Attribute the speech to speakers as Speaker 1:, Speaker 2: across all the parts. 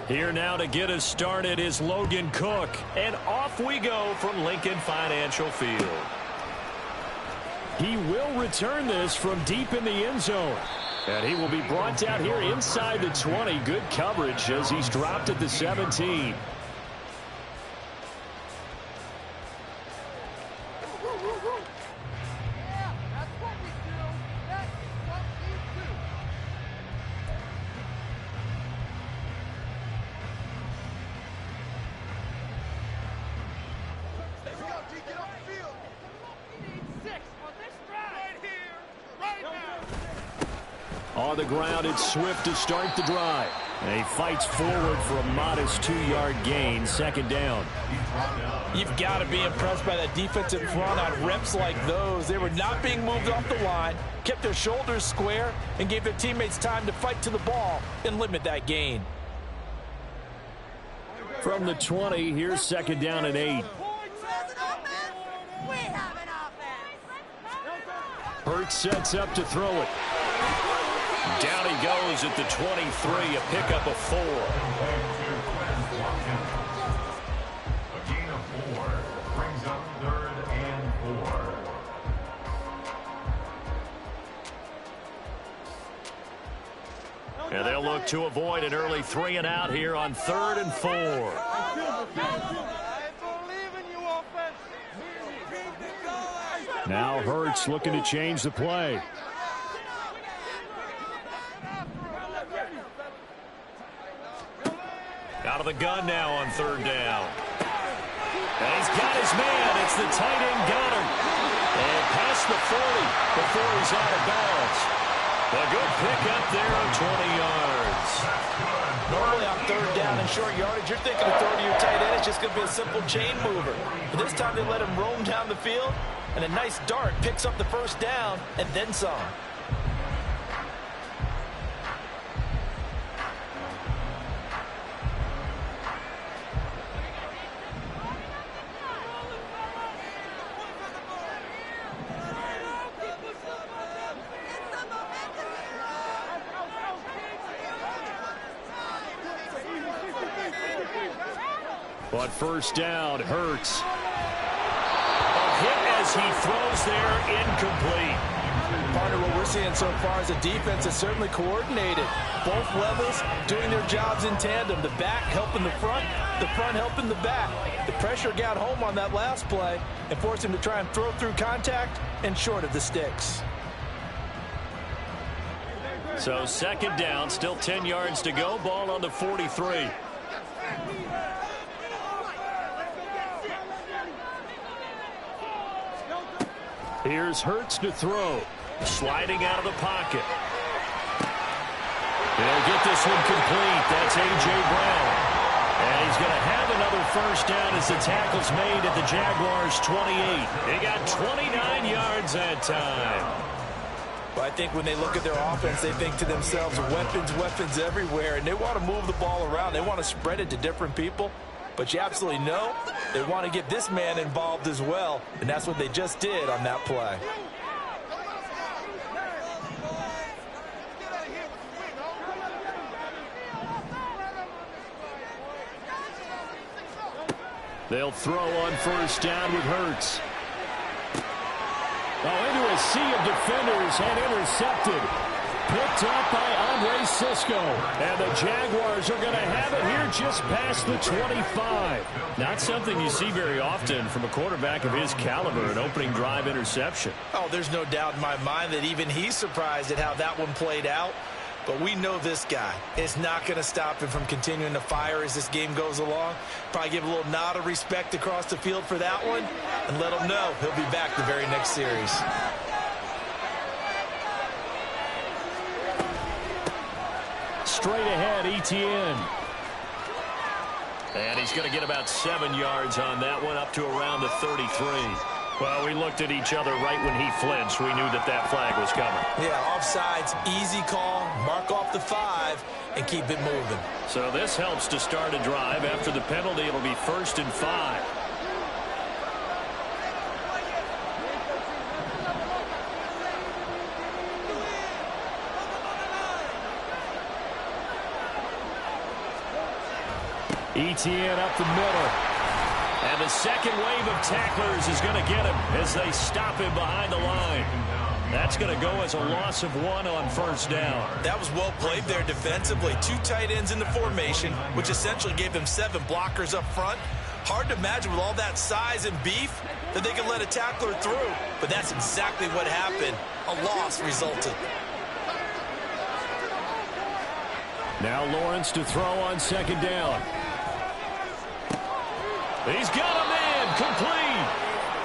Speaker 1: Here now to get us started is Logan Cook. And off we go from Lincoln Financial Field. He will return this from deep in the end zone. And he will be brought down here inside the 20. Good coverage as he's dropped at the 17. On the ground, it's Swift to start the drive. And he fights forward for a modest 2-yard gain, second down.
Speaker 2: You've got to be impressed by that defensive front on reps like those. They were not being moved off the line, kept their shoulders square, and gave their teammates time to fight to the ball and limit that gain.
Speaker 1: From the 20, here's second down and 8. Hurts sets up to throw it. Down he goes at the 23, a pickup of 4.
Speaker 3: A gain of 4 brings up 3rd and 4.
Speaker 1: And they'll look to avoid an early 3 and out here on 3rd and 4. Now Hurts looking to change the play. Out of the gun now on 3rd down. And he's got his man. It's the tight end Goddard. And past the 40 before he's out of bounds. A good pick up there on 20 yards.
Speaker 2: Normally on 3rd down and short yardage, you're thinking of throwing to your tight end. It's just going to be a simple chain mover. But this time they let him roam down the field. And a nice dart picks up the first down and then some.
Speaker 1: But first down, Hurts. A hit as he throws there, incomplete.
Speaker 2: Partner, what we're seeing so far is the defense is certainly coordinated. Both levels doing their jobs in tandem. The back helping the front helping the back. The pressure got home on that last play and forced him to try and throw through contact and short of the sticks.
Speaker 1: So second down, still 10 yards to go. Ball on the 43. Here's Hurts to throw. Sliding out of the pocket. They'll get this one complete. That's A.J. Brown. And he's going to have another first down as the tackle's made at the Jaguars' 28. They got 29 yards that time.
Speaker 2: Well, I think when they look at their offense, they think to themselves, weapons everywhere, and they want to move the ball around. They want to spread it to different people. But you absolutely know they want to get this man involved as well, and that's what they just did on that play.
Speaker 1: They'll throw on first down with Hurts. Oh, into a sea of defenders and intercepted. Picked up by Andre Sisco. And the Jaguars are going to have it here just past the 25. Not something you see very often from a quarterback of his caliber, an opening drive interception.
Speaker 2: Oh, there's no doubt in my mind that even he's surprised at how that one played out. But we know this guy is not going to stop him from continuing to fire as this game goes along. Probably give a little nod of respect across the field for that one and let him know he'll be back the very next series.
Speaker 1: Straight ahead, Etienne. And he's going to get about 7 yards on that one, up to around the 33. Well, we looked at each other right when he flinched. We knew that that flag was coming.
Speaker 2: Yeah, offsides, easy call, mark off the 5, and keep it moving.
Speaker 1: So this helps to start a drive. After the penalty, it'll be 1st and 5. Etienne up the middle. And the second wave of tacklers is going to get him as they stop him behind the line. That's going to go as a loss of 1 on first down.
Speaker 2: That was well played there defensively. 2 tight ends in the formation, which essentially gave them 7 blockers up front. Hard to imagine with all that size and beef that they could let a tackler through. But that's exactly what happened. A loss resulted.
Speaker 1: Now Lawrence to throw on second down. He's got a man complete.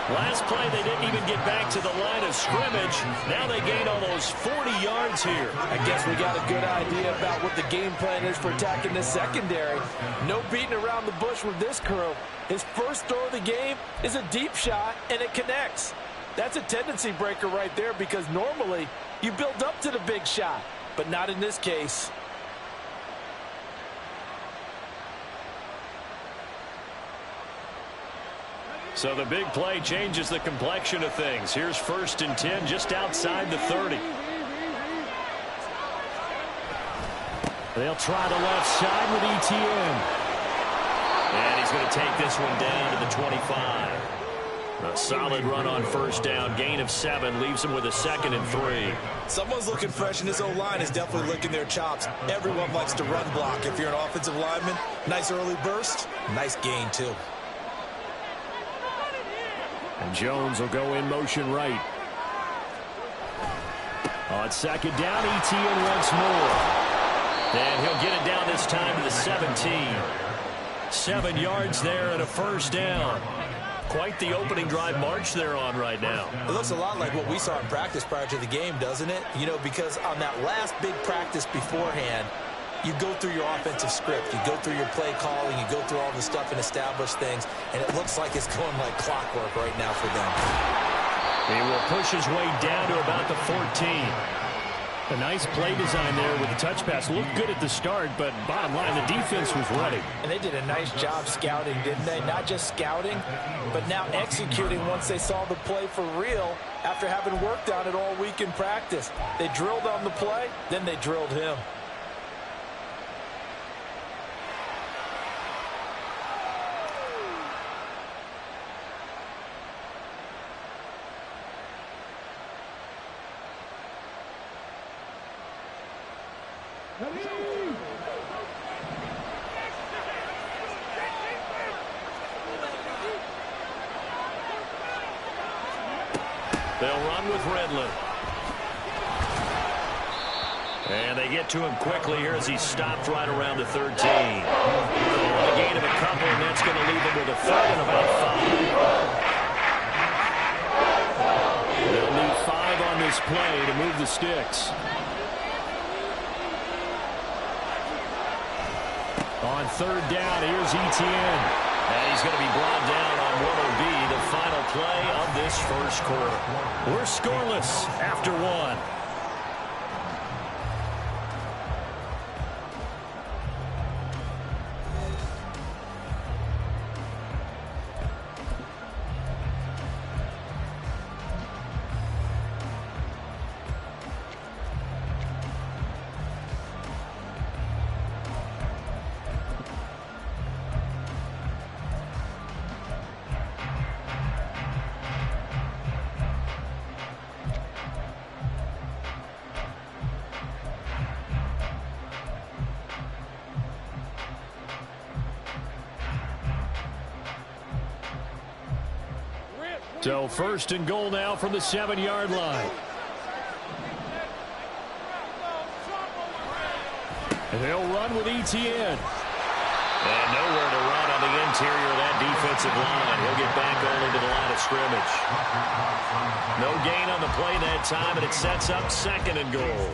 Speaker 1: Last play, they didn't even get back to the line of scrimmage. Now they gain almost 40 yards here.
Speaker 2: I guess we got a good idea about what the game plan is for attacking this secondary. No beating around the bush with this crew. His first throw of the game is a deep shot, and it connects. That's a tendency breaker right there because normally you build up to the big shot, but not in this case.
Speaker 1: So the big play changes the complexion of things. Here's 1st and 10 just outside the 30. They'll try the left side with Etienne. And he's going to take this one down to the 25. A solid run on first down. Gain of 7 leaves him with a 2nd and 3.
Speaker 2: Someone's looking fresh, and his O-line is definitely licking their chops. Everyone likes to run block. If you're an offensive lineman, nice early burst, nice gain too.
Speaker 1: And Jones will go in motion right. On second down, Etienne once more. And he'll get it down this time to the 17. 7 yards there and a first down. Quite the opening drive march they're on right now.
Speaker 2: It looks a lot like what we saw in practice prior to the game, doesn't it? You know, because on that last big practice beforehand, you go through your offensive script. You go through your play calling. You go through all the stuff and establish things. And it looks like it's going like clockwork right now for them.
Speaker 1: He will push his way down to about the 14. A nice play design there with the touch pass. Looked good at the start, but bottom line, the defense was ready.
Speaker 2: And they did a nice job scouting, didn't they? Not just scouting, but now executing once they saw the play for real after having worked on it all week in practice. They drilled on the play, then they drilled him.
Speaker 1: They'll run with Redland. And they get to him quickly here as he stopped right around the 13. A gain of a couple, and that's going to leave him with a 3rd and about 5. They'll need 5 on this play to move the sticks. On 3rd down, here's Etienne. And he's going to be brought down on what will be the final play of this first quarter. We're scoreless after 1. So 1st and goal now from the 7-yard line. And they'll run with Etienne. And nowhere to run on the interior of that defensive line. He'll get back only to the line of scrimmage. No gain on the play that time, and it sets up 2nd and goal.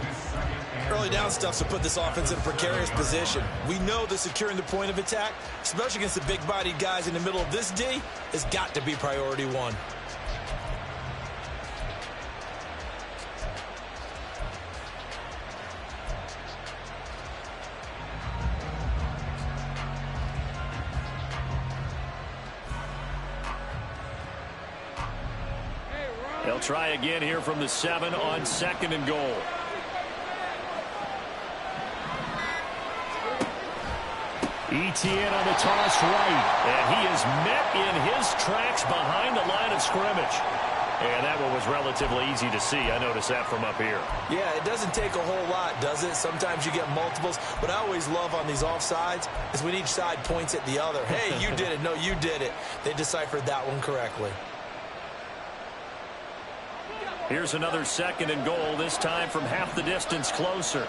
Speaker 2: Early down stuff to put this offense in a precarious position. We know that securing the point of attack, especially against the big-bodied guys in the middle of this D, has got to be priority 1.
Speaker 1: They'll try again here from the 7 on 2nd and goal. Etienne on the toss right. And he is met in his tracks behind the line of scrimmage. And that one was relatively easy to see. I noticed that from up here.
Speaker 2: Yeah, it doesn't take a whole lot, does it? Sometimes you get multiples. What I always love on these offsides is when each side points at the other. Hey, you did it. No, you did it. They deciphered that one correctly.
Speaker 1: Here's another 2nd and goal, this time from half the distance closer.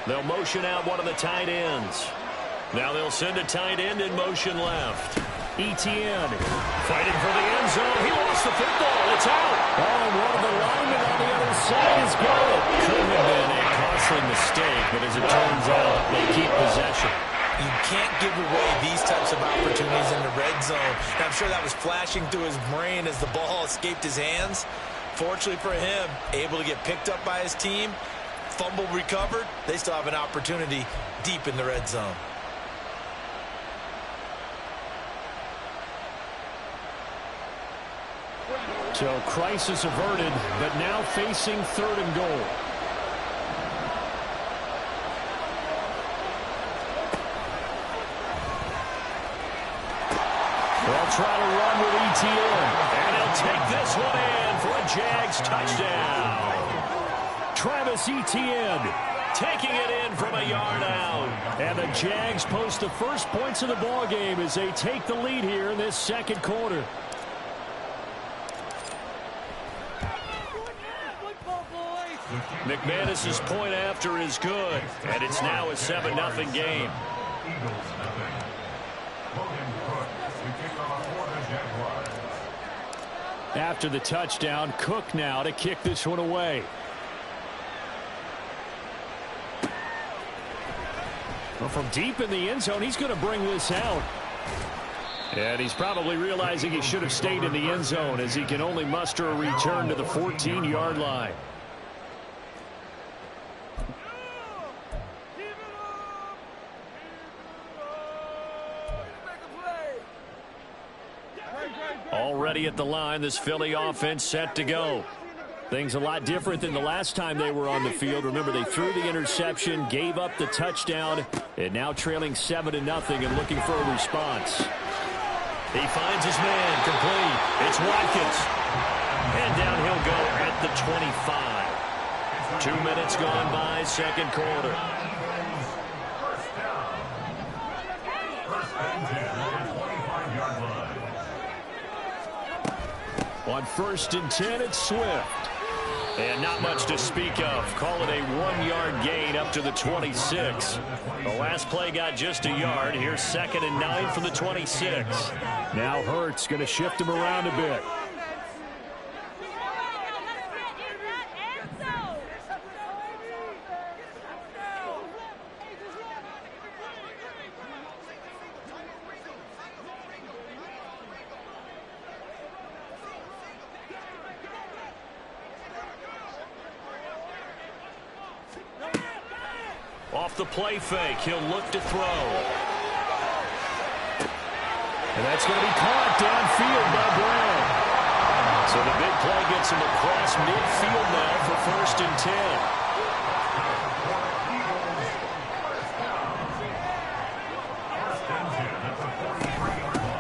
Speaker 1: They'll motion out one of the tight ends. Now they'll send a tight end in motion left. Etienne fighting for the end zone. He lost the football. It's out. Oh, and one of the linemen on the other side is gone. Could have been a costly mistake, but as it turns out, they keep possession.
Speaker 2: You can't give away these types of opportunities in the red zone. And I'm sure that was flashing through his brain as the ball escaped his hands. Fortunately for him, able to get picked up by his team, fumble recovered. They still have an opportunity deep in the red zone.
Speaker 1: So crisis averted, but now facing 3rd and goal. They'll try to run with Etienne. And he'll take this one in for a Jags touchdown. Travis Etienne taking it in from a yard out. And the Jags post the first points of the ballgame as they take the lead here in this 2nd quarter. McManus's point after is good, and it's now a 7-0 game. After the touchdown, Cook now to kick this one away. Well, from deep in the end zone, he's going to bring this out. And he's probably realizing he should have stayed in the end zone as he can only muster a return to the 14-yard line. Already at the line, this Philly offense set to go. Things a lot different than the last time they were on the field. Remember, they threw the interception, gave up the touchdown, and now trailing 7-0 and looking for a response. He finds his man, complete. It's Watkins. And down he'll go at the 25. 2 minutes gone by, 2nd quarter. On 1st and 10, it's Swift. And not much to speak of. Call it a 1-yard gain up to the 26. The last play got just a yard. Here's 2nd and 9 from the 26. Now Hurts going to shift him around a bit. Off the play fake, he'll look to throw. And that's going to be caught downfield by Brown. So the big play gets him across midfield now for 1st and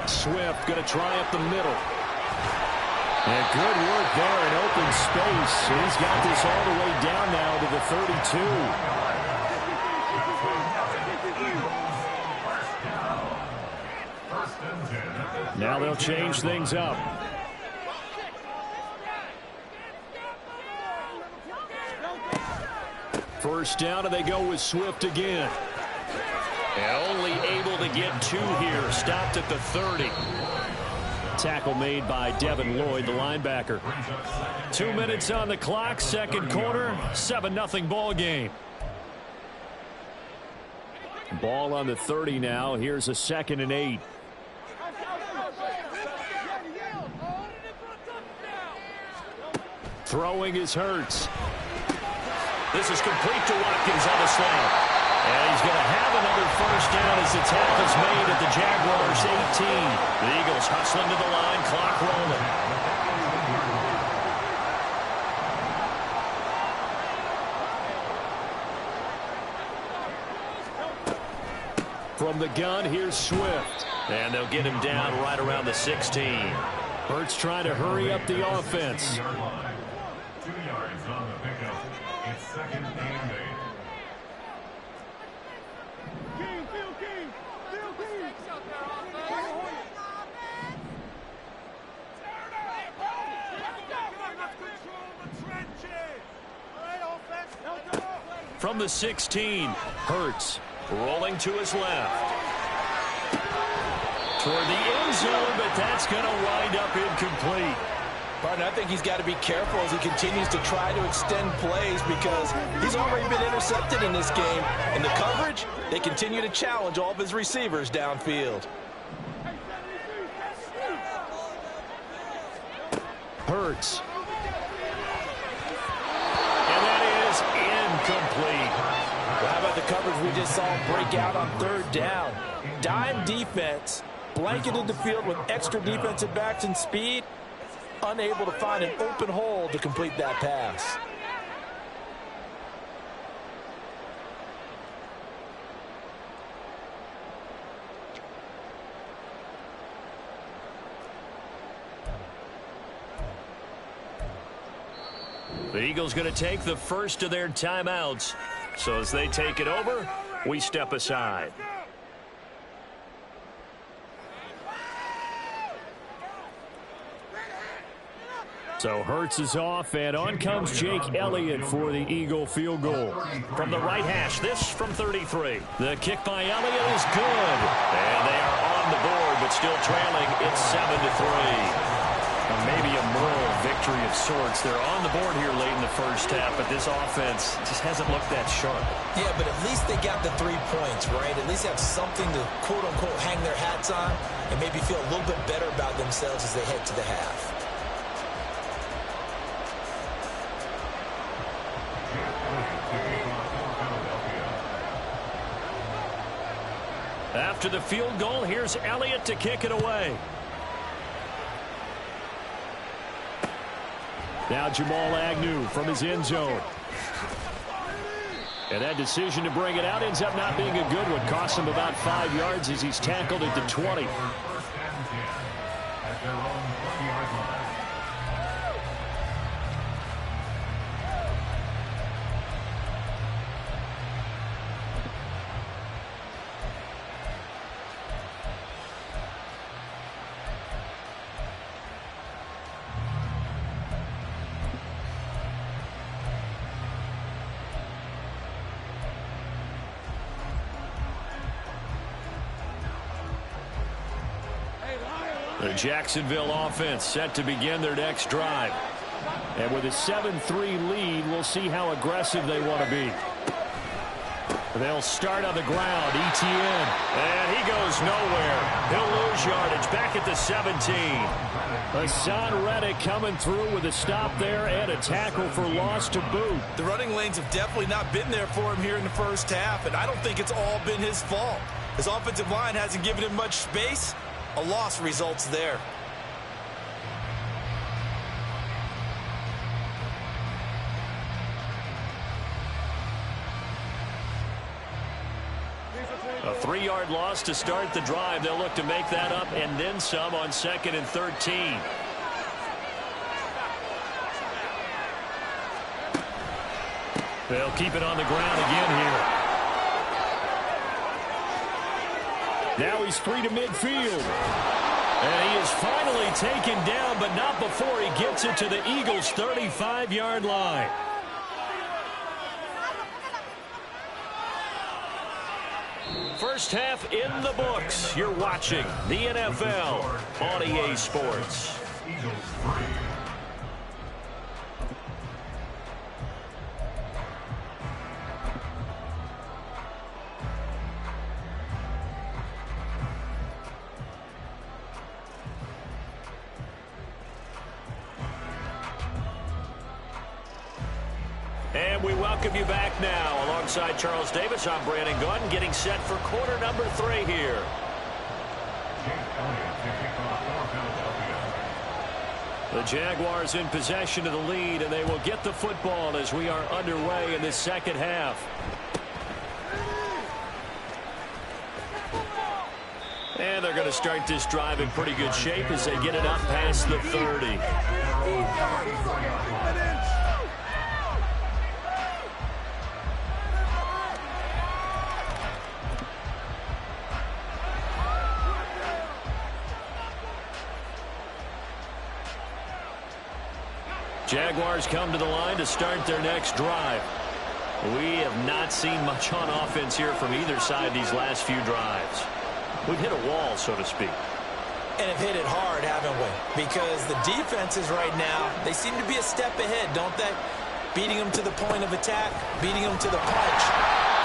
Speaker 1: 10. Swift going to try up the middle. And good work there in open space. He's got this all the way down now to the 32. Now they'll change things up. First down, and they go with Swift again. And only able to get 2 here. Stopped at the 30. Tackle made by Devin Lloyd, the linebacker. 2 minutes on the clock, 2nd quarter, 7-0 ball game. Ball on the 30 now. Here's a 2nd and 8. Throwing is Hurts. This is complete to Watkins on the slant. And he's going to have another first down as the tackle's made at the Jaguars' 18. The Eagles hustling to the line, clock rolling. From the gun, here's Swift.
Speaker 4: And they'll get him down right around the 16.
Speaker 1: Hurts trying to hurry up the offense.
Speaker 3: 2 yards on the pickup. It's second and 8.
Speaker 1: From the 16, Hurts rolling to his left. Toward the end zone, but that's going to wind up incomplete.
Speaker 2: Partner, I think he's got to be careful as he continues to try to extend plays because he's already been intercepted in this game. And the coverage, they continue to challenge all of his receivers downfield.
Speaker 1: Hurts. And that is incomplete.
Speaker 2: Well, how about the coverage we just saw break out on third down? Dime defense, blanketed the field with extra defensive backs and speed, unable to find an open hole to complete that pass.
Speaker 1: The Eagles going to take the first of their timeouts. So as they take it over, we step aside. So Hurts is off, and on comes Jake Elliott for the Eagle field goal.
Speaker 4: From the right hash, this from 33.
Speaker 1: The kick by Elliott is good.
Speaker 4: And they are on the board, but still trailing. It's 7-3.
Speaker 1: Maybe a moral victory of sorts. They're on the board here late in the first half, but this offense just hasn't looked that sharp.
Speaker 5: Yeah, but at least they got the 3 points, right? At least have something to, quote-unquote, hang their hats on and maybe feel a little bit better about themselves as they head to the half.
Speaker 1: After the field goal, here's Elliott to kick it away. Now Jamal Agnew from his end zone. And that decision to bring it out ends up not being a good one. Costs him about 5 yards as he's tackled at the 20.
Speaker 3: First and 10 at their own 20-yard line.
Speaker 1: The Jacksonville offense set to begin their next drive. And with a 7-3 lead, we'll see how aggressive they want to be. They'll start on the ground. Etienne.
Speaker 4: And he goes nowhere. He'll lose yardage back at the 17.
Speaker 1: Hassan Reddick coming through with a stop there and a tackle for loss to boot.
Speaker 2: The running lanes have definitely not been there for him here in the first half, and I don't think it's all been his fault. His offensive line hasn't given him much space. A loss results there.
Speaker 1: A 3-yard loss to start the drive. They'll look to make that up and then some on 2nd and 13. They'll keep it on the ground again here. Now he's free to midfield. And he is finally taken down, but not before he gets it to the Eagles' 35-yard line. First half in the books. You're watching the NFL on EA Sports.
Speaker 3: Eagles 3.
Speaker 4: And we welcome you back now. Alongside Charles Davis, I'm Brandon Gunn, getting set for quarter number 3 here.
Speaker 1: The Jaguars in possession of the lead, and they will get the football as we are underway in this second half.
Speaker 4: And they're going to start this drive in pretty good shape as they get it up past the 30. Jaguars come to the line to start their next drive. We have not seen much on offense here from either side these last few drives. We've hit a wall, so to speak.
Speaker 5: And have hit it hard, haven't we? Because the defenses right now, they seem to be a step ahead, don't they? Beating them to the point of attack, beating them to the punch.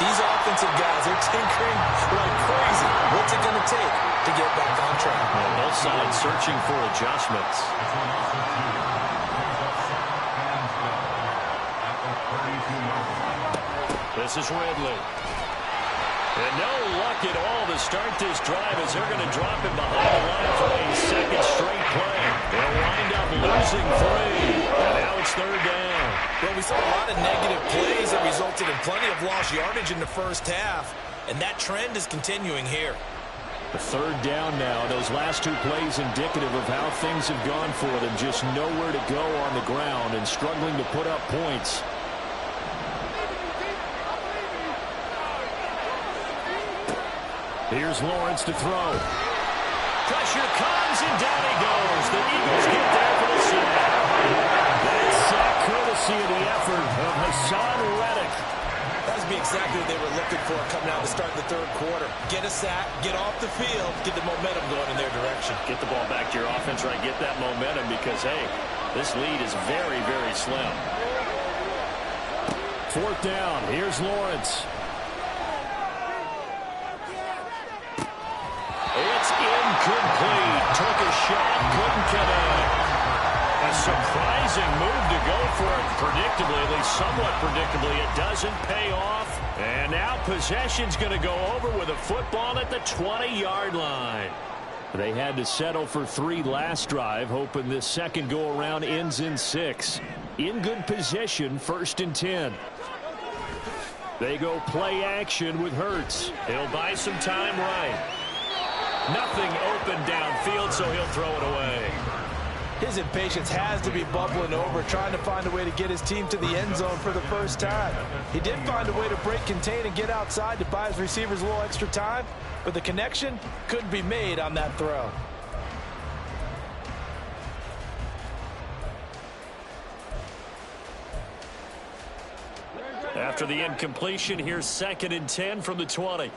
Speaker 5: These offensive guys are tinkering like crazy. What's it going to take to get back on track?
Speaker 4: Well, both sides searching for adjustments. This is Ridley. And no luck at all to start this drive as they're going to drop him behind the line for a second straight play. They'll wind up losing 3. And now it's third down.
Speaker 5: Well, we saw a lot of negative plays that resulted in plenty of lost yardage in the first half. And that trend is continuing here.
Speaker 1: The third down now. Those last 2 plays indicative of how things have gone for them. Just nowhere to go on the ground and struggling to put up points. Here's Lawrence to throw.
Speaker 4: Pressure comes, and down he goes. The Eagles get there for the sack.
Speaker 1: That's sack courtesy of the effort of Hassan Reddick.
Speaker 5: That would be exactly what they were looking for coming out to start the third quarter. Get a sack, get off the field, get the momentum going in their direction.
Speaker 4: Get the ball back to your offense, right? Get that momentum because, hey, this lead is very, very slim.
Speaker 1: Fourth down. Here's Lawrence.
Speaker 4: It's incomplete. Took a shot, couldn't connect. A surprising move to go for it. Predictably, at least somewhat predictably, it doesn't pay off. And now possession's going to go over with a football at the 20-yard line.
Speaker 1: They had to settle for 3 last drive, hoping this second go-around ends in 6. In good position, 1st and 10. They go play action with Hurts.
Speaker 4: He'll buy some time right. Nothing open downfield, so he'll throw it away.
Speaker 2: His impatience has to be bubbling over, trying to find a way to get his team to the end zone for the first time. He did find a way to break contain and get outside to buy his receivers a little extra time, but the connection couldn't be made on that throw.
Speaker 4: After the incompletion, here's 2nd and 10 from the 20.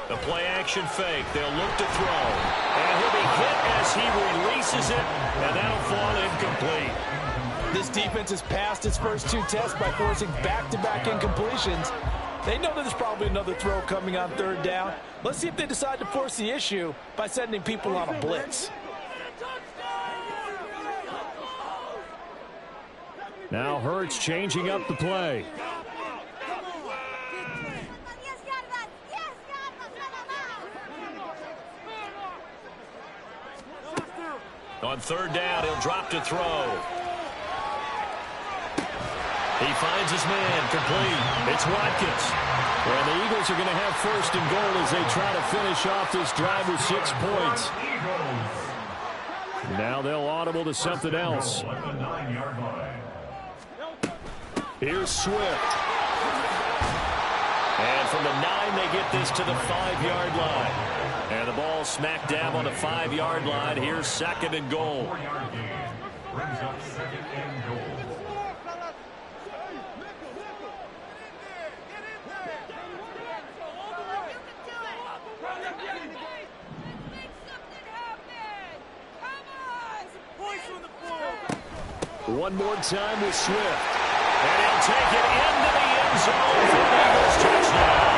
Speaker 4: The play-action fake. They'll look to throw. And he'll be hit as he releases it, and that'll fall incomplete.
Speaker 2: This defense has passed its first 2 tests by forcing back-to-back incompletions. They know that there's probably another throw coming on 3rd down. Let's see if they decide to force the issue by sending people on a blitz.
Speaker 1: Now Hurts changing up the play.
Speaker 4: On 3rd down, he'll drop to throw. He finds his man, complete. It's Watkins.
Speaker 1: Well, the Eagles are going to have 1st and goal as they try to finish off this drive with 6 points. Now they'll audible to something else. Here's Swift.
Speaker 4: And from the 9, they get this to the 5-yard line. And the ball smack dab on the 5-yard line. Here's 2nd and goal.
Speaker 3: 4-yard gain brings up 2nd and goal.
Speaker 1: One more time with Swift.
Speaker 4: And he'll take it into the end zone for the Eagles touchdown.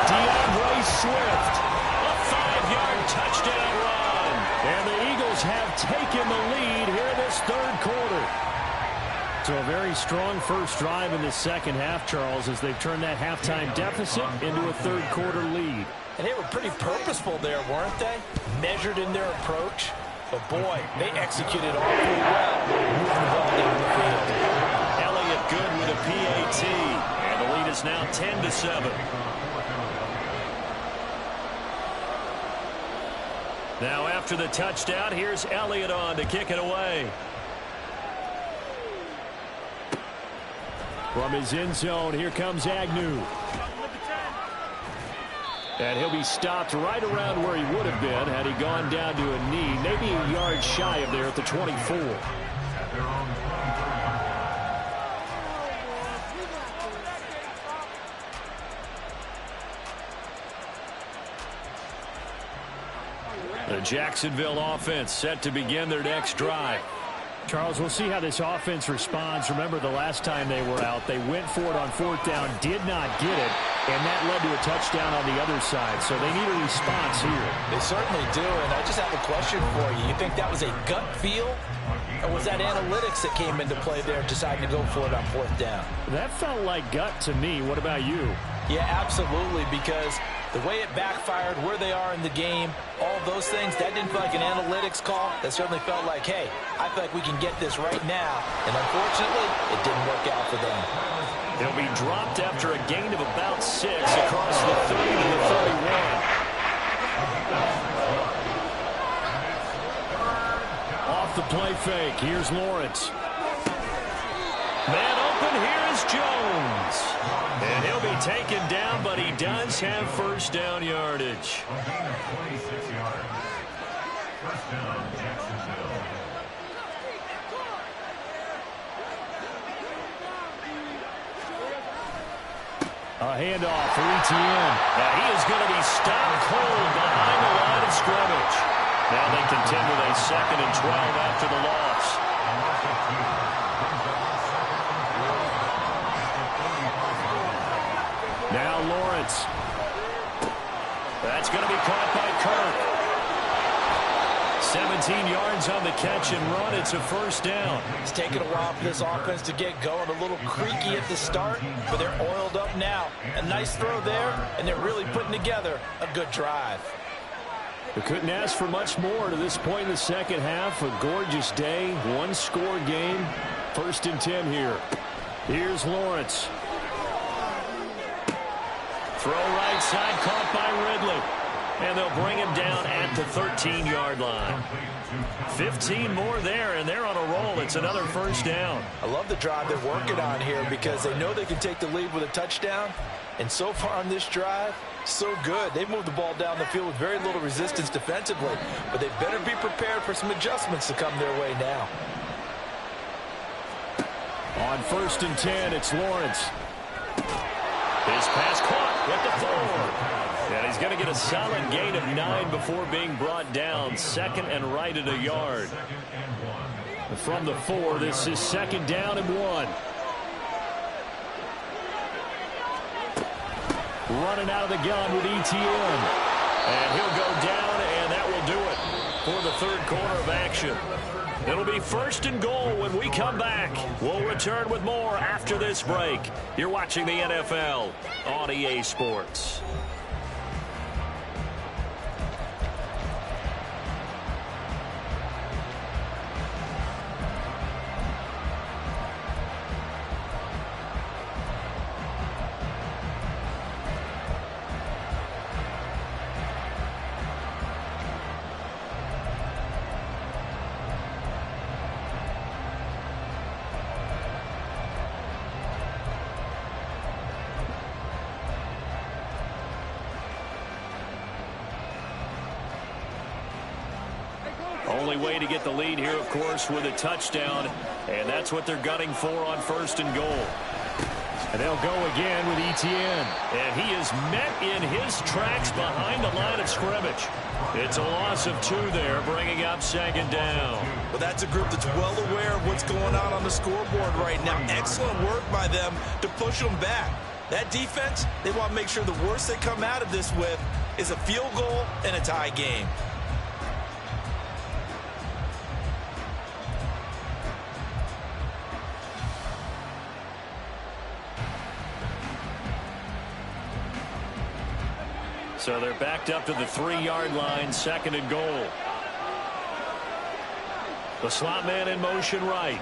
Speaker 1: DeAndre Swift.
Speaker 4: A 5-yard touchdown run.
Speaker 1: And the Eagles have taken the lead here this 3rd quarter. So a very strong first drive in the second half, Charles, as they've turned that halftime deficit into a 3rd quarter lead.
Speaker 5: And they were pretty purposeful there, weren't they? Measured in their approach. But boy, they executed awfully well, moving the ball down the field.
Speaker 4: Elliott good with a PAT, and the lead is now 10-7. Now after the touchdown, here's Elliott on to kick it away.
Speaker 1: From his end zone, here comes Agnew. And he'll be stopped right around where he would have been had he gone down to a knee, maybe a yard shy of there at the 24. The Jacksonville offense set to begin their next drive. Charles, we'll see how this offense responds. Remember, the last time they were out, they went for it on 4th down, did not get it, and that led to a touchdown on the other side. So they need a response here.
Speaker 5: They certainly do, and I just have a question for you. You think that was a gut feel, or was that analytics that came into play there deciding to go for it on 4th down?
Speaker 1: That felt like gut to me. What about you?
Speaker 5: Yeah, absolutely, because the way it backfired, where they are in the game, all those things, that didn't feel like an analytics call. That certainly felt like, hey, I feel like we can get this right now. And unfortunately, it didn't work out for them.
Speaker 4: He'll be dropped after a gain of about 6 across the 30 to the 31.
Speaker 1: Off the play fake, here's Lawrence.
Speaker 4: Man open, here is Jones. And he'll be taken down, but he does have first down yardage.
Speaker 3: A gain of 26 yards. First down, Jacksonville.
Speaker 1: A handoff for ETN.
Speaker 4: Now he is going to be stopped cold behind the line of scrimmage. Now they contend with a 2nd and 12 after the loss.
Speaker 1: Now Lawrence.
Speaker 4: That's going to be caught by Kirk. 17 yards on the catch and run. It's a first down.
Speaker 5: It's taken a while for this offense to get going. A little creaky at the start, but they're oiled up now. A nice throw there, and they're really putting together a good drive.
Speaker 1: They couldn't ask for much more to this point in the second half. A gorgeous day, one-score game. 1st and 10 here. Here's Lawrence.
Speaker 4: Throw right side, caught by Ridley. And they'll bring him down at the 13-yard line. 15 more there, and they're on a roll. It's another first down.
Speaker 5: I love the drive they're working on here because they know they can take the lead with a touchdown. And so far on this drive, so good. They moved the ball down the field with very little resistance defensively. But they better be prepared for some adjustments to come their way now.
Speaker 1: On 1st and 10, it's Lawrence.
Speaker 4: His pass caught with the 4. And he's going to get a solid gain of 9 before being brought down. 2nd and right at a yard.
Speaker 1: From the 4, this is 2nd down and 1. Running out of the gun with ETN.
Speaker 4: And he'll go down, and that will do it for the 3rd quarter of action. It'll be 1st and goal when we come back. We'll return with more after this break. You're watching the NFL on EA Sports. Only way to get the lead here, of course, with a touchdown, and that's what they're gunning for on 1st and goal.
Speaker 1: And they'll go again with ETN.
Speaker 4: And he is met in his tracks behind the line of scrimmage. It's a loss of 2 there, bringing up 2nd down.
Speaker 2: Well, that's a group that's well aware of what's going on the scoreboard right now. Excellent work by them to push them back. That defense, they want to make sure the worst they come out of this with is a field goal and a tie game.
Speaker 4: So they're backed up to the 3-yard line, 2nd and goal.
Speaker 1: The slot man in motion right.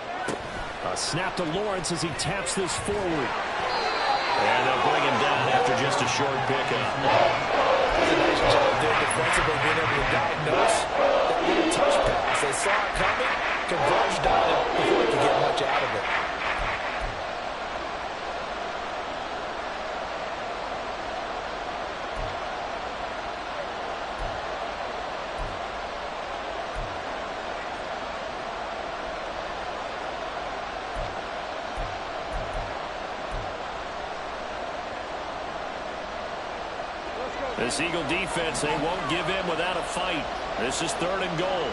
Speaker 1: A snap to Lawrence as he taps this forward. And they'll bring him down after just a short pickup.
Speaker 5: That's a nice job there defensively, being able to diagnose that little touch pass. They saw it coming, converged on it before they could get much out of it.
Speaker 1: This Eagle defense, they won't give in without a fight. This is 3rd and goal.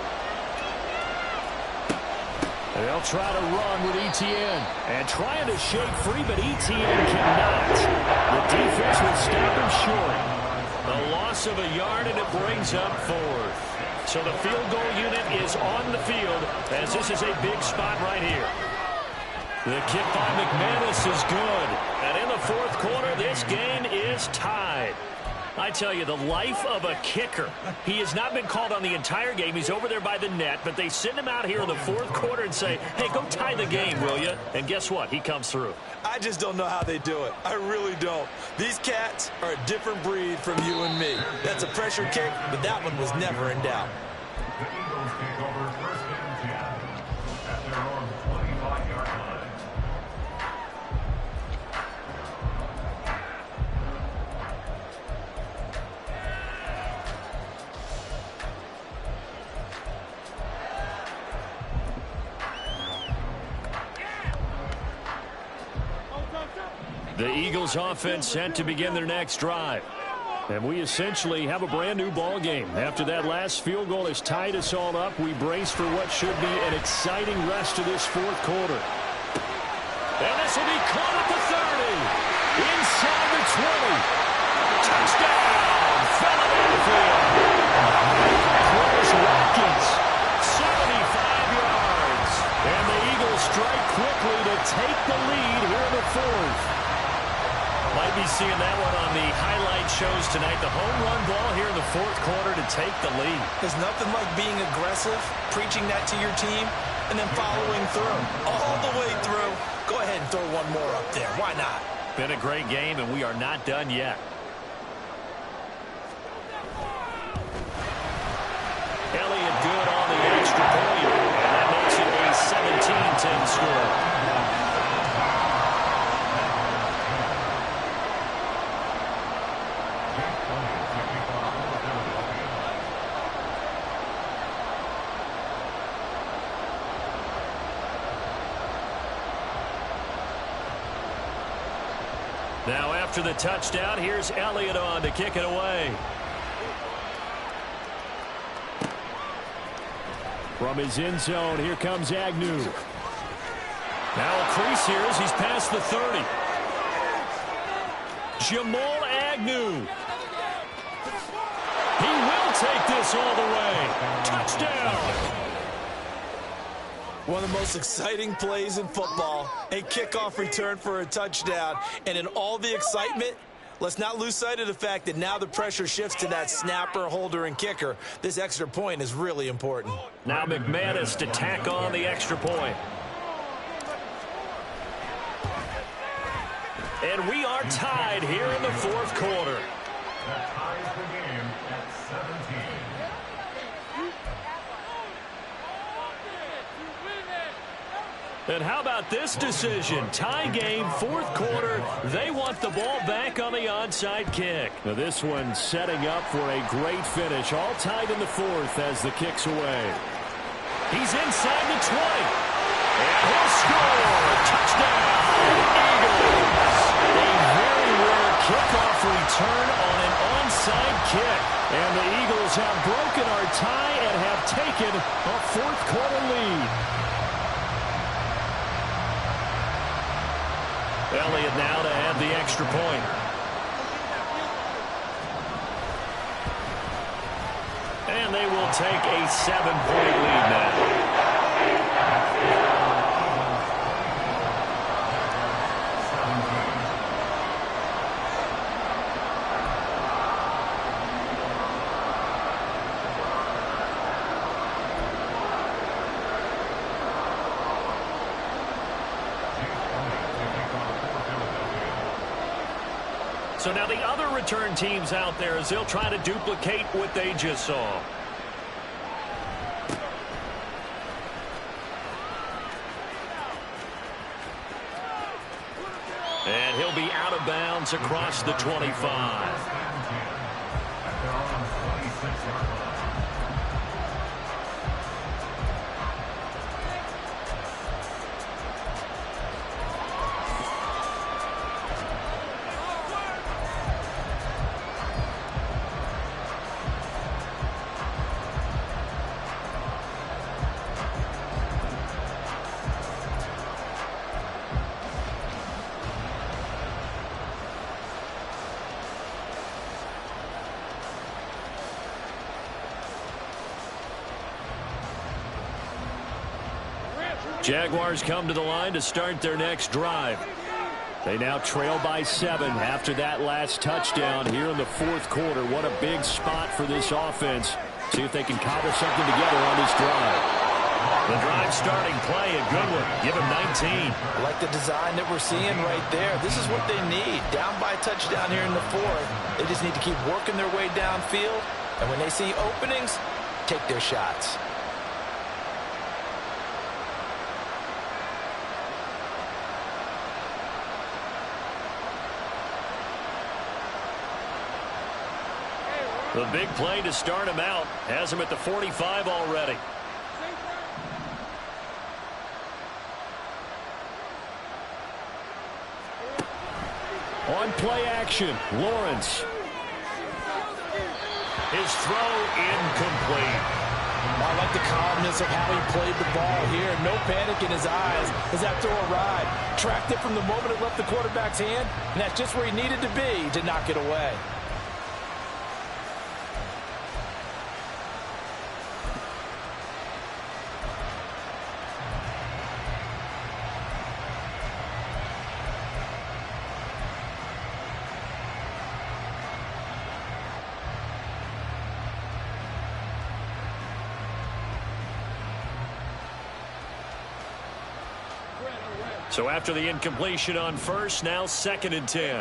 Speaker 1: They'll try to run with Etienne. And trying to shake free, but Etienne cannot. The defense will stop him short. A loss of a yard, and it brings up 4th. So the field goal unit is on the field, as this is a big spot right here. The kick by McManus is good. And in the 4th quarter, this game is tied. I tell you, the life of a kicker. He has not been called on the entire game. He's over there by the net, but they send him out here in the 4th quarter and say, hey, go tie the game, will you? And guess what? He comes through.
Speaker 5: I just don't know how they do it. I really don't. These cats are a different breed from you and me. That's a pressure kick, but that one was never in doubt.
Speaker 3: The Eagles take over 1st and 10 at their own 25-yard line.
Speaker 1: The Eagles offense set to begin their next drive. And we essentially have a brand new ball game. After that last field goal has tied us all up, we brace for what should be an exciting rest of this 4th quarter. And this will be caught at the 30. Inside the 20. Touchdown, Philadelphia. Chris Watkins, 75 yards. And the Eagles strike quickly to take the lead here in the 4th. Might be seeing that one on the highlight shows tonight. The home run ball here in the 4th quarter to take the lead.
Speaker 5: There's nothing like being aggressive, preaching that to your team, and then following through. All the way through. Go ahead and throw one more up there. Why not?
Speaker 1: Been a great game, and we are not done yet. Elliott good on the extra point, and that makes it a 17-10 score. Now after the touchdown, here's Elliott on to kick it away. From his end zone, here comes Agnew. Now a crease here as he's past the 30. Jamal Agnew. He will take this all the way. Touchdown.
Speaker 5: One of the most exciting plays in football, a kickoff return for a touchdown. And in all the excitement, let's not lose sight of the fact that now the pressure shifts to that snapper, holder, and kicker. This extra point is really important.
Speaker 1: Now McManus to tack on the extra point. And we are tied here in the 4th quarter.
Speaker 3: That ties the game at 17.
Speaker 1: And how about this decision? Tie game, 4th quarter. They want the ball back on the onside kick. Now this one setting up for a great finish. All tied in the 4th as the kick's away. He's inside the 20. And he'll score. Touchdown, Eagles. A very rare kickoff return on an onside kick. And the Eagles have broken our tie and have taken a 4th quarter lead. Elliott now to add the extra point. And they will take a 7-point lead now. So now the other return teams out there as they'll try to duplicate what they just saw. And he'll be out of bounds across the 25. Jaguars come to the line to start their next drive. They now trail by 7 after that last touchdown here in the fourth quarter. What a big spot for this offense. See if they can cobble something together on this drive. The drive starting play, a good one. Give him 19.
Speaker 2: I like the design that we're seeing right there. This is what they need. Down by a touchdown here in the fourth. They just need to keep working their way downfield. And when they see openings, take their shots.
Speaker 1: The big play to start him out has him at the 45 already. On play action, Lawrence. His throw incomplete.
Speaker 2: I like the calmness of how he played the ball here. No panic in his eyes as that throw arrived. Tracked it from the moment it left the quarterback's hand, and that's just where he needed to be to knock it away.
Speaker 1: So after the incompletion on first, now 2nd and 10.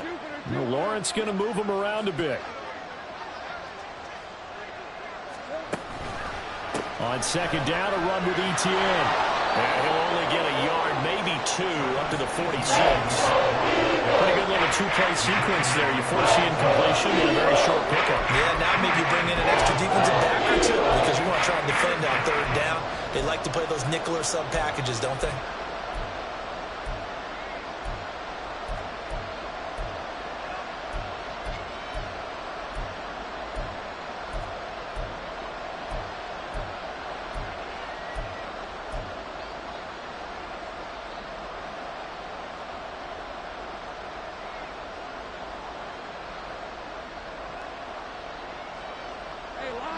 Speaker 1: Lawrence going to move him around a bit. On 2nd down, a run with Etienne. And he'll only get a yard, maybe 2, up to the 46. Pretty good little two-play sequence there. You force the incompletion and a very short pickup.
Speaker 2: Yeah, now maybe you bring in an extra defensive back or two because you want to try and defend on 3rd down. They like to play those nickel or sub packages, don't they?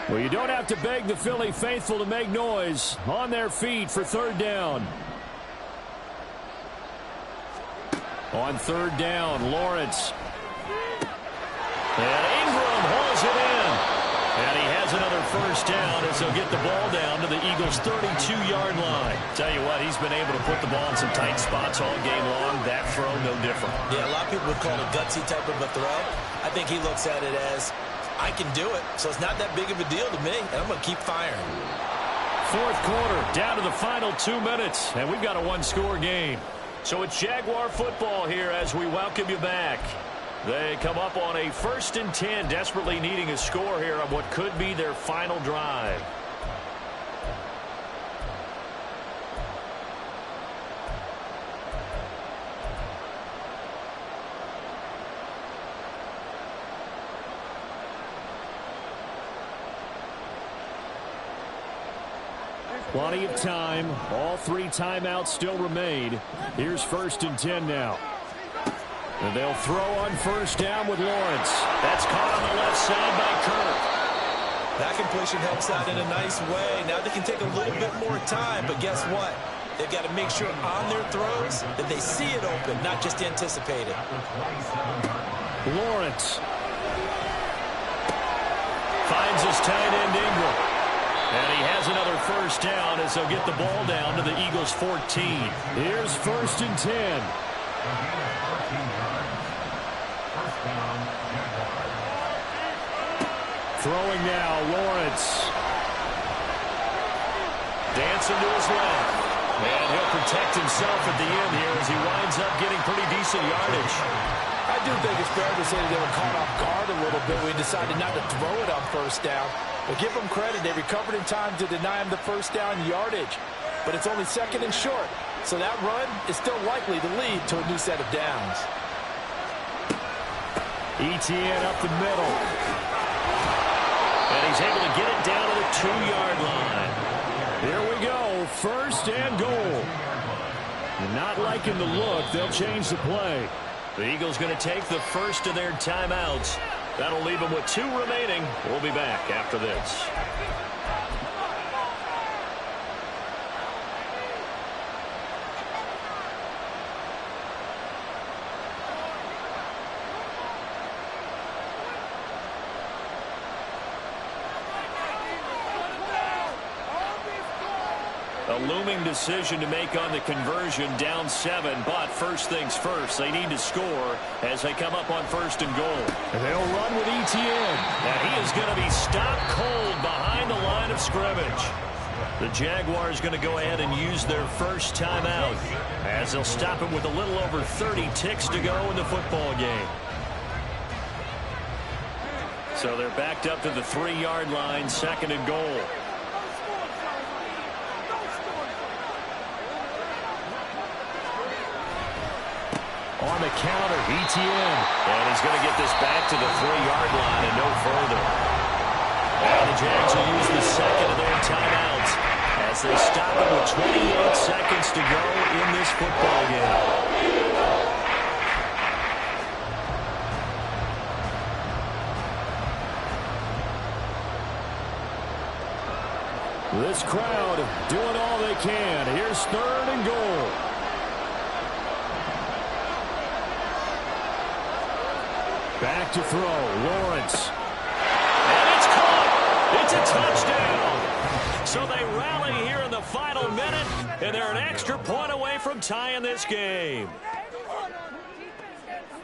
Speaker 1: Well, you don't have to beg the Philly faithful to make noise. On their feet for 3rd down. On 3rd down, Lawrence. And Ingram hauls it in. And he has another 1st down as they'll get the ball down to the Eagles' 32-yard line. Tell you what, he's been able to put the ball in some tight spots all game long. That throw, no different.
Speaker 5: Yeah, a lot of people would call it a gutsy type of a throw. I think he looks at it as, I can do it, so it's not that big of a deal to me, and I'm going to keep firing.
Speaker 1: 4th quarter, down to the final 2 minutes, and we've got a 1-score game. So it's Jaguar football here as we welcome you back. They come up on a 1st and 10, desperately needing a score here on what could be their final drive. Plenty of time. All 3 timeouts still remain. Here's 1st and 10 now. And they'll throw on 1st down with Lawrence. That's caught on the left side by Kirk.
Speaker 5: That completion helps out in a nice way. Now they can take a little bit more time, but guess what? They've got to make sure on their throws that they see it open, not just anticipate it.
Speaker 1: Lawrence finds his tight end Ingram. And he has another 1st down as they'll get the ball down to the Eagles' 14. Here's 1st and 10.
Speaker 3: down, Jaguars.
Speaker 1: Throwing now, Lawrence.
Speaker 4: Dancing to his left. And he'll protect himself at the end here as he winds up getting pretty decent yardage.
Speaker 2: I do think it's fair to say that they were caught off guard a little bit. We decided not to throw it on first down. But give them credit. They recovered in time to deny him the first down yardage. But it's only second and short. So that run is still likely to lead to a new set of downs.
Speaker 1: ETN up the middle.
Speaker 4: And he's able to get it down to the 2-yard line.
Speaker 1: Here we go. First and goal. Not liking the look. They'll change the play.
Speaker 4: The Eagles going to take the first of their timeouts. That'll leave them with 2 remaining. We'll be back after this. A looming decision to make on the conversion, down 7, but first things first, they need to score as they come up on first and goal.
Speaker 1: And they'll run with ETN.
Speaker 4: And he is going to be stopped cold behind the line of scrimmage. The Jaguars going to go ahead and use their first timeout as they'll stop him with a little over 30 ticks to go in the football game. So they're backed up to the 3-yard line, second and goal.
Speaker 1: On the counter, ETN.
Speaker 4: And he's going to get this back to the 3-yard line and no further. And the Jags will use the second of their timeouts as they stop it with 28 seconds to go in this football game.
Speaker 1: This crowd doing all they can. Here's third and goal. Back to throw, Lawrence.
Speaker 4: And it's caught. It's a touchdown. So they rally here in the final minute, and they're an extra point away from tying this game.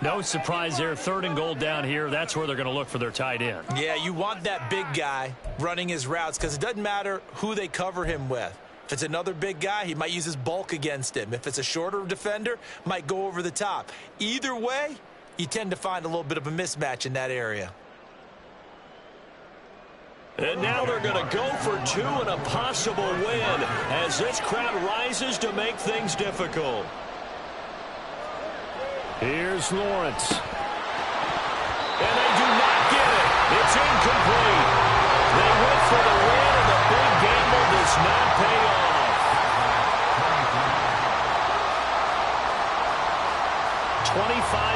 Speaker 1: No surprise there, third and goal down here. That's where they're going to look for their tight end.
Speaker 5: Yeah, you want that big guy running his routes because it doesn't matter who they cover him with. If it's another big guy, he might use his bulk against him. If it's a shorter defender, might go over the top. Either way, you tend to find a little bit of a mismatch in that area.
Speaker 4: And now they're going to go for 2 and a possible win as this crowd rises to make things difficult.
Speaker 1: Here's Lawrence.
Speaker 4: And they do not get it. It's incomplete. They went for the win, and the big gamble does not pay off.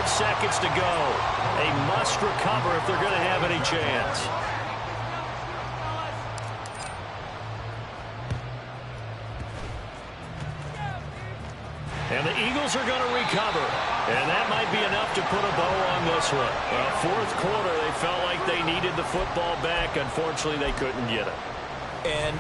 Speaker 4: Seconds to go. They must recover if they're going to have any chance. And the Eagles are going to recover. And that might be enough to put a bow on this one. Fourth quarter, they felt like they needed the football back. Unfortunately, they couldn't get it.
Speaker 5: And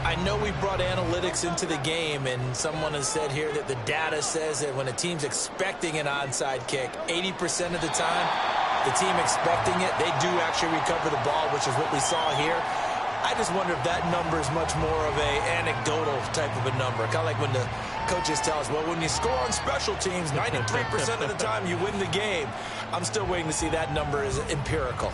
Speaker 5: I know we brought analytics into the game, and someone has said here that the data says that when a team's expecting an onside kick, 80% of the time, the team expecting it, they do actually recover the ball, which is what we saw here. I just wonder if that number is much more of a anecdotal type of a number. Kind of like when the coaches tell us, well, when you score on special teams, 93% of the time you win the game. I'm still waiting to see that number is empirical.